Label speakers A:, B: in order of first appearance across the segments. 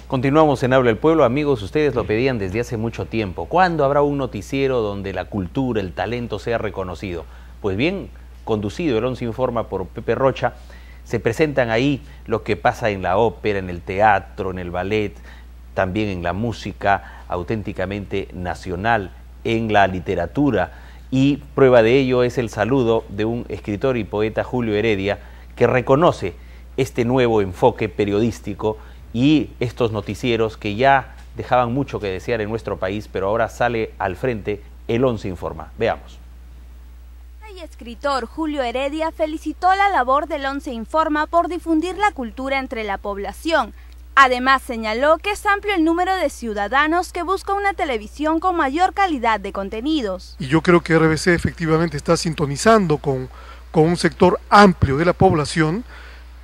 A: Continuamos en Habla el Pueblo. Amigos, ustedes lo pedían desde hace mucho tiempo. ¿Cuándo habrá un noticiero donde la cultura, el talento sea reconocido? Pues bien, conducido, el 11 Informa, por Pepe Rocha, se presentan ahí lo que pasa en la ópera, en el teatro, en el ballet, también en la música auténticamente nacional, en la literatura. Y prueba de ello es el saludo de un escritor y poeta, Julio Heredia, que reconoce este nuevo enfoque periodístico y estos noticieros que ya dejaban mucho que desear en nuestro país, pero ahora sale al frente el 11 Informa. Veamos.
B: El escritor Julio Heredia felicitó la labor del 11 Informa por difundir la cultura entre la población. Además señaló que es amplio el número de ciudadanos que busca una televisión con mayor calidad de contenidos.
C: Y yo creo que RBC efectivamente está sintonizando con un sector amplio de la población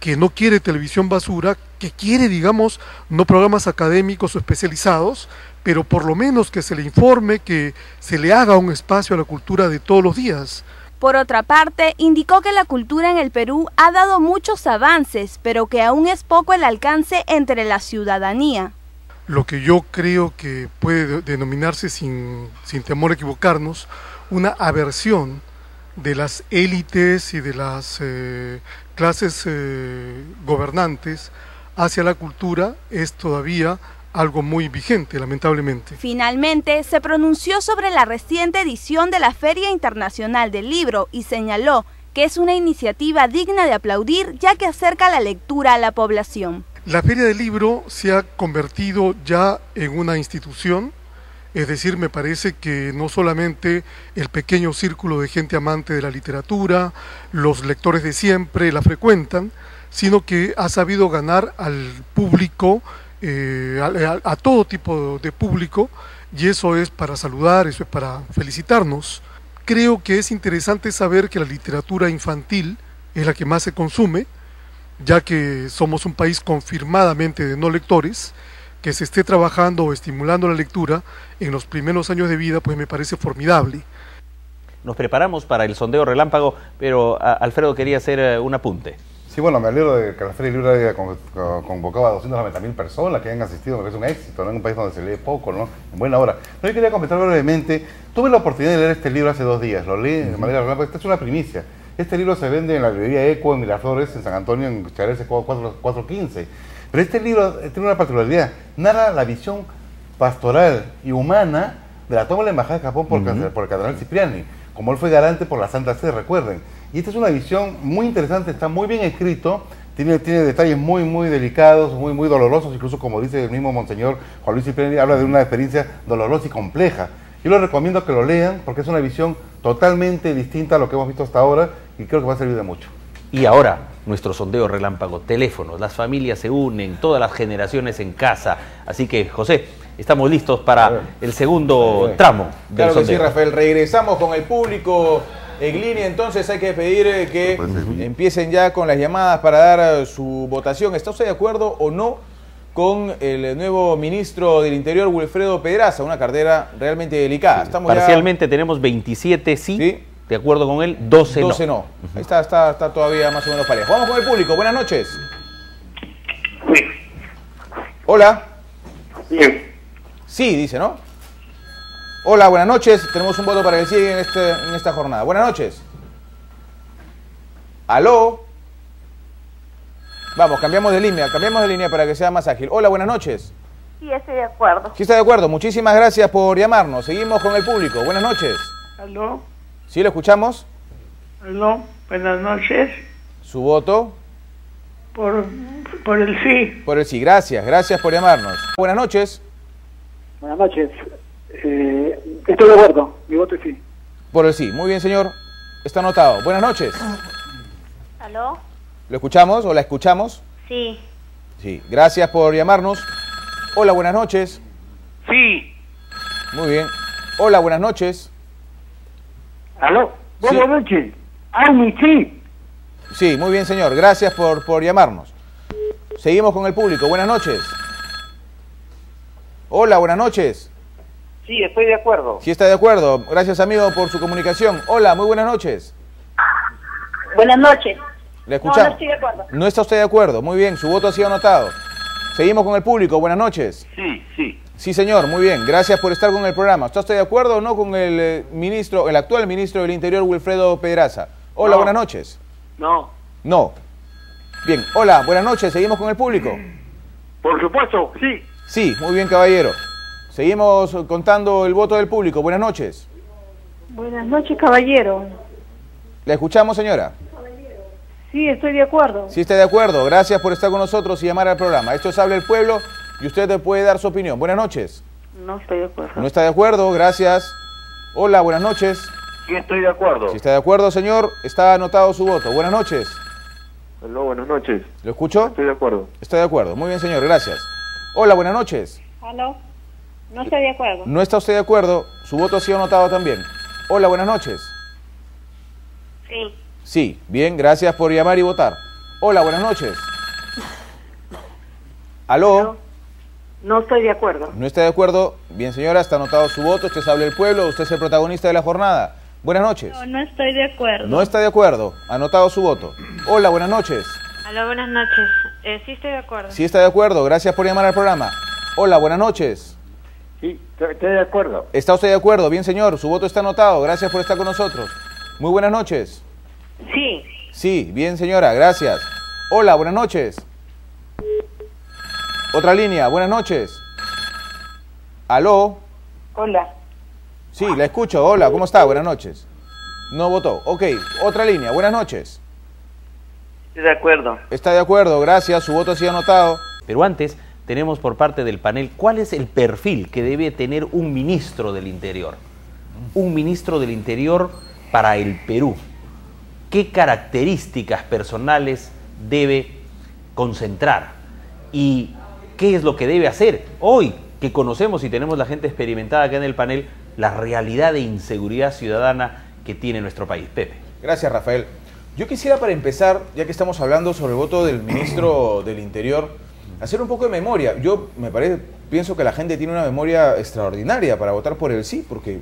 C: que no quiere televisión basura, que quiere, digamos, no programas académicos o especializados, pero por lo menos que se le informe, que se le haga un espacio a la cultura de todos los días.
B: Por otra parte, indicó que la cultura en el Perú ha dado muchos avances, pero que aún es poco el alcance entre la ciudadanía.
C: Lo que yo creo que puede denominarse, sin temor a equivocarnos, una aversión de las élites y de las clases gobernantes hacia la cultura es todavía algo muy vigente, lamentablemente.
B: Finalmente, se pronunció sobre la reciente edición de la Feria Internacional del Libro y señaló que es una iniciativa digna de aplaudir, ya que acerca la lectura a la población.
C: La Feria del Libro se ha convertido ya en una institución. Es decir, me parece que no solamente el pequeño círculo de gente amante de la literatura, los lectores de siempre la frecuentan, sino que ha sabido ganar al público, a todo tipo de público, y eso es para saludar, eso es para felicitarnos. Creo que es interesante saber que la literatura infantil es la que más se consume, ya que somos un país confirmadamente de no lectores. Que se esté trabajando o estimulando la lectura en los primeros años de vida, pues me parece formidable.
A: Nos preparamos para el sondeo relámpago, pero Alfredo quería hacer un apunte.
D: Sí, bueno, me alegro de que la Feria del Libro haya convocado a 290.000 personas que hayan asistido, me parece un éxito, ¿no? En un país donde se lee poco, ¿no? En buena hora. Pero yo quería comentar brevemente, tuve la oportunidad de leer este libro hace 2 días, lo leí de manera relámpago, esta es una primicia. Este libro se vende en la librería Eco, en Miraflores, en San Antonio, en Chagrese 415. Pero este libro tiene una particularidad, narra la visión pastoral y humana de la toma de la Embajada de Japón por el cardenal Cipriani, como él fue garante por la Santa Sede, recuerden. Y esta es una visión muy interesante, está muy bien escrito, tiene detalles muy delicados, muy dolorosos, incluso como dice el mismo Monseñor Juan Luis Cipriani, habla de una experiencia dolorosa y compleja. Yo les recomiendo que lo lean porque es una visión totalmente distinta a lo que hemos visto hasta ahora y creo que va a servir de mucho.
A: Y ahora, nuestro sondeo relámpago, teléfonos, las familias se unen, todas las generaciones en casa. Así que, José, estamos listos para el segundo tramo del sondeo.
E: Claro que sí, Rafael. Regresamos con el público en línea, entonces hay que pedir que empiecen ya con las llamadas para dar su votación. ¿Está usted de acuerdo o no con el nuevo ministro del Interior, Wilfredo Pedraza? Una cartera realmente delicada. Estamos
A: parcialmente tenemos 27 sí. De acuerdo con él, 12 no.
E: 12 no. Ahí está todavía más o menos parejo. Vamos con el público. Buenas noches.
F: Sí.
E: Hola.
F: Sí.
E: Sí, dice, ¿no? Hola, buenas noches. Tenemos un voto para el sí en esta jornada. Buenas noches. ¿Aló? Vamos, cambiamos de línea para que sea más ágil. Hola, buenas noches.
F: Sí, estoy de acuerdo.
E: Sí, está de acuerdo. Muchísimas gracias por llamarnos. Seguimos con el público. Buenas noches.
F: ¿Aló?
E: ¿Sí lo escuchamos?
F: ¿Aló? Buenas noches.
E: ¿Su voto?
F: Por el sí.
E: Por el sí. Gracias por llamarnos. Buenas noches.
G: Buenas noches. Estoy de acuerdo. Mi voto es sí.
E: Por el sí. Muy bien, señor. Está anotado. Buenas noches.
F: ¿Aló?
E: ¿Lo escuchamos o la escuchamos?
F: Sí.
E: Sí. Gracias por llamarnos. Hola, buenas noches.
F: Sí.
E: Muy bien. Hola, buenas noches.
G: ¿Aló?
E: Sí.
G: Buenas noches. ¡Ay, sí!
E: Sí, muy bien, señor. Gracias por llamarnos. Seguimos con el público. Buenas noches. Hola, buenas noches.
G: Sí, estoy de acuerdo.
E: Sí está de acuerdo. Gracias, amigo, por su comunicación. Hola, muy buenas noches.
F: Buenas noches.
E: ¿Le escuchamos?
F: No estoy de acuerdo.
E: No está usted de acuerdo. Muy bien, su voto ha sido anotado. Seguimos con el público. Buenas noches.
F: Sí.
E: Sí, señor, muy bien. Gracias por estar con el programa. ¿Está usted de acuerdo o no con el actual ministro del Interior, Wilfredo Pedraza? Hola,
F: No.
E: buenas noches.
F: No.
E: No. Bien, hola, buenas noches. ¿Seguimos con el público?
F: Por supuesto, sí.
E: Sí, muy bien, caballero. Seguimos contando el voto del público. Buenas noches.
H: Buenas noches, caballero.
E: ¿La escuchamos, señora?
H: Sí, estoy de acuerdo.
E: Sí, está de acuerdo. Gracias por estar con nosotros y llamar al programa. Esto es Habla el Pueblo y usted puede dar su opinión. Buenas noches.
F: No estoy de acuerdo.
E: ¿No está de acuerdo? Gracias. Hola, buenas noches.
F: Sí, estoy de acuerdo.
E: Si está de acuerdo, señor, está anotado su voto. Buenas noches.
F: Aló, buenas noches.
E: ¿Lo escucho?
F: Estoy de acuerdo.
E: Está de acuerdo. Muy bien, señor. Gracias. Hola, buenas noches.
H: ¿Aló? No estoy de acuerdo.
E: ¿No está usted de acuerdo? Su voto ha sido anotado también. Hola, buenas noches.
H: Sí.
E: Sí, bien, gracias por llamar y votar. Hola, buenas noches. ¿Aló?
H: No estoy de acuerdo.
E: ¿No está de acuerdo? Bien, señora, está anotado su voto. Usted es Habla el Pueblo, usted es el protagonista de la jornada. Buenas noches.
H: No estoy de acuerdo.
E: ¿No está de acuerdo? Anotado su voto. Hola, buenas noches.
H: Aló, buenas noches. Sí estoy de acuerdo.
E: Sí está de acuerdo, gracias por llamar al programa. Hola, buenas noches.
F: Sí, estoy de acuerdo.
E: ¿Está usted de acuerdo? Bien, señor, su voto está anotado. Gracias por estar con nosotros. Muy buenas noches.
H: Sí.
E: Sí, bien, señora, gracias. Hola, buenas noches. Otra línea, buenas noches. ¿Aló?
H: Hola.
E: Sí, la escucho. Hola, ¿cómo está? Buenas noches. No votó. Ok, otra línea, buenas noches.
F: Estoy de acuerdo.
E: Está de acuerdo, gracias, su voto ha sido anotado.
A: Pero antes tenemos por parte del panel cuál es el perfil que debe tener un ministro del Interior. Un ministro del Interior para el Perú. ¿Qué características personales debe concentrar? ¿Y qué es lo que debe hacer? Hoy que conocemos y tenemos la gente experimentada acá en el panel, la realidad de inseguridad ciudadana que tiene nuestro país. Pepe.
E: Gracias, Rafael. Yo quisiera, para empezar, ya que estamos hablando sobre el voto del ministro del Interior, hacer un poco de memoria. Yo pienso que la gente tiene una memoria extraordinaria para votar por el sí, porque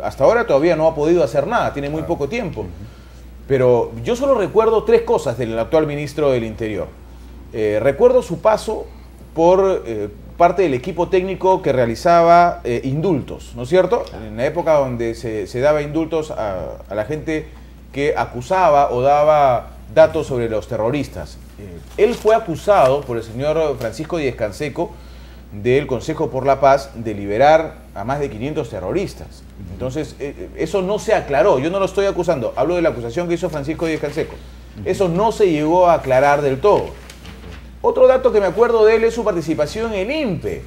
E: hasta ahora todavía no ha podido hacer nada, tiene muy poco tiempo. Pero yo solo recuerdo tres cosas del actual ministro del Interior. Recuerdo su paso por parte del equipo técnico que realizaba indultos, ¿no es cierto? En la época donde se daba indultos a la gente que acusaba o daba datos sobre los terroristas. Él fue acusado por el señor Francisco Díez-Canseco del Consejo por la Paz de liberar a más de 500 terroristas. Entonces, eso no se aclaró. Yo no lo estoy acusando, hablo de la acusación que hizo Francisco Díez-Canseco. Eso no se llegó a aclarar del todo. Otro dato que me acuerdo de él es su participación en el INPE.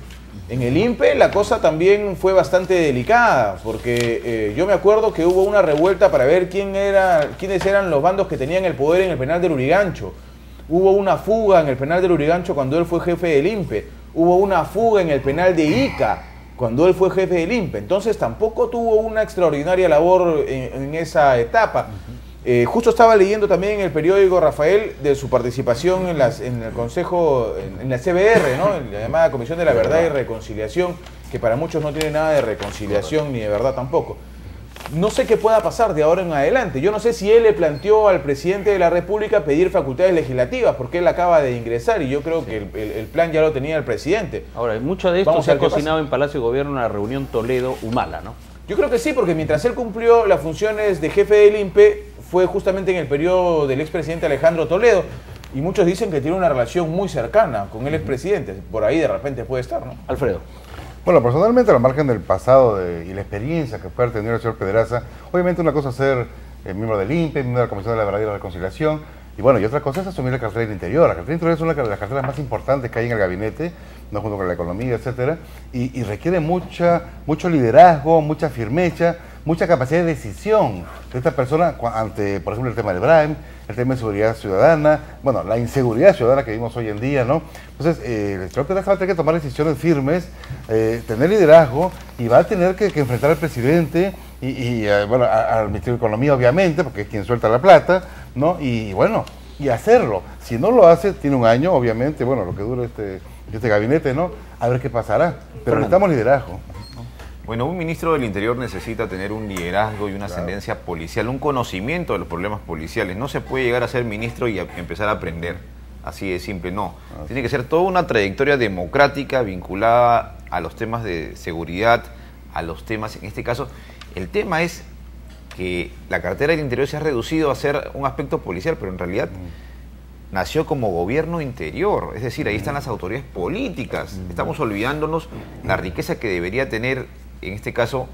E: En el INPE la cosa también fue bastante delicada, porque yo me acuerdo que hubo una revuelta para ver quiénes eran los bandos que tenían el poder en el penal del Lurigancho. Hubo una fuga en el penal del Lurigancho cuando él fue jefe del INPE. Hubo una fuga en el penal de Ica cuando él fue jefe del INPE. Entonces tampoco tuvo una extraordinaria labor en esa etapa. Justo estaba leyendo también en el periódico, Rafael, de su participación en el Consejo, en la CBR, ¿no? En la llamada Comisión de la Verdad y Reconciliación, que para muchos no tiene nada de reconciliación ni de verdad tampoco. No sé qué pueda pasar de ahora en adelante. Yo no sé si él le planteó al presidente de la República pedir facultades legislativas, porque él acaba de ingresar y yo creo que el plan ya lo tenía el presidente.
A: Ahora, mucho de esto se ha cocinado en Palacio de Gobierno en la reunión Toledo-Humala, ¿no?
E: Yo creo que sí, porque mientras él cumplió las funciones de jefe del INPE, fue justamente en el periodo del expresidente Alejandro Toledo, y muchos dicen que tiene una relación muy cercana con el expresidente. Por ahí de repente puede estar, ¿no?
A: Alfredo.
D: Bueno, personalmente, al margen del pasado y la experiencia que puede tener el señor Pedraza, obviamente una cosa es ser miembro del INPE, miembro de la Comisión de la Verdad y la Reconciliación, y bueno, y otra cosa es asumir la cartera del Interior. La cartera del Interior es una de las carteras más importantes que hay en el gabinete, no junto con la economía, etcétera, y requiere mucho liderazgo, mucha firmeza, mucha capacidad de decisión de esta persona ante, por ejemplo, el tema del BRAEM, el tema de seguridad ciudadana, bueno, la inseguridad ciudadana que vivimos hoy en día, ¿no? Entonces, el señor Pedraza va a tener que tomar decisiones firmes, tener liderazgo, y va a tener que enfrentar al presidente bueno, al Ministerio de Economía, obviamente, porque es quien suelta la plata, ¿no? Y bueno, y hacerlo. Si no lo hace, tiene un año, obviamente, bueno, lo que dure este gabinete, ¿no? A ver qué pasará. Pero necesitamos liderazgo.
I: Bueno, un ministro del Interior necesita tener un liderazgo y una ascendencia policial, un conocimiento de los problemas policiales. No se puede llegar a ser ministro y empezar a aprender así de simple, no. Tiene que ser toda una trayectoria democrática vinculada a los temas de seguridad, a los temas, en este caso, el tema es que la cartera del Interior se ha reducido a ser un aspecto policial, pero en realidad nació como gobierno interior, es decir, ahí están las autoridades políticas. Estamos olvidándonos la riqueza que debería tener, en este caso,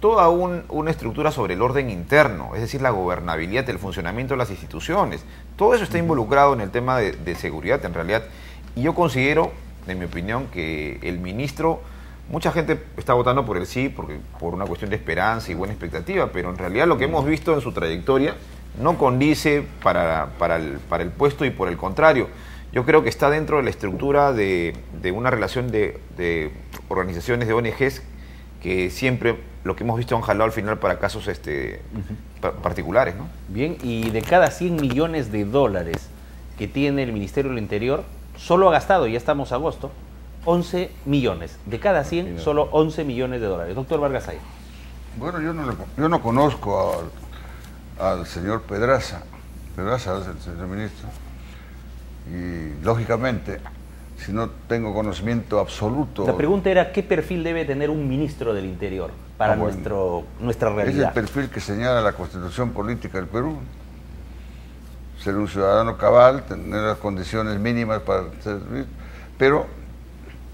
I: toda una estructura sobre el orden interno, es decir, la gobernabilidad, el funcionamiento de las instituciones. Todo eso está involucrado en el tema de seguridad, en realidad. Y yo considero, en mi opinión, que el ministro, mucha gente está votando por el sí, por una cuestión de esperanza y buena expectativa, pero en realidad lo que hemos visto en su trayectoria no condice para el puesto, y por el contrario, yo creo que está dentro de la estructura de una relación de organizaciones, de ONGs, que siempre lo que hemos visto han jalado al final para casos particulares, ¿no?
A: Bien, y de cada 100 millones de dólares que tiene el Ministerio del Interior, solo ha gastado, ya estamos a agosto, 11 millones. De cada 100, solo 11 millones de dólares. Doctor Vargas Ayala.
J: Bueno, yo no conozco al señor Pedraza, el señor ministro, y lógicamente, si no tengo conocimiento absoluto...
A: La pregunta era, ¿qué perfil debe tener un ministro del Interior para nuestra realidad?
J: Es el perfil que señala la Constitución Política del Perú. Ser un ciudadano cabal, tener las condiciones mínimas para servir, pero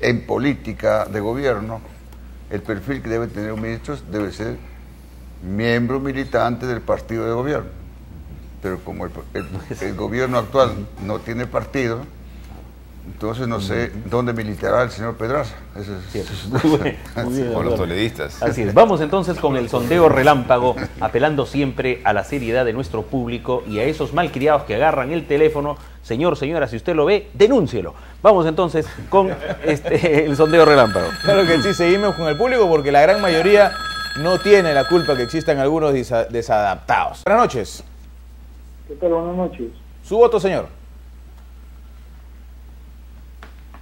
J: en política de gobierno, el perfil que debe tener un ministro debe ser miembro militante del partido de gobierno. Pero como el gobierno actual no tiene partido, entonces no sé dónde militará el señor Pedraza.
I: Con los toledistas.
A: Así es. Vamos entonces con el sondeo relámpago, apelando siempre a la seriedad de nuestro público y a esos malcriados que agarran el teléfono. Señor, señora, si usted lo ve, denúncielo. Vamos entonces con el sondeo relámpago.
E: Claro que sí, seguimos con el público porque la gran mayoría no tiene la culpa que existan algunos desadaptados. Buenas noches.
G: ¿Qué tal? Buenas noches.
E: Su voto, señor.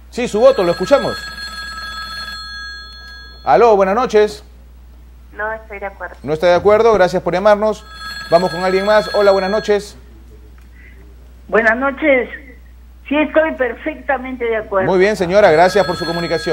E: Sí, su voto, lo escuchamos. Aló, buenas noches.
H: No estoy de acuerdo.
E: No está de acuerdo, gracias por llamarnos. Vamos con alguien más. Hola, buenas noches.
H: Buenas noches. Sí, estoy perfectamente de acuerdo.
E: Muy bien, señora, gracias por su comunicación.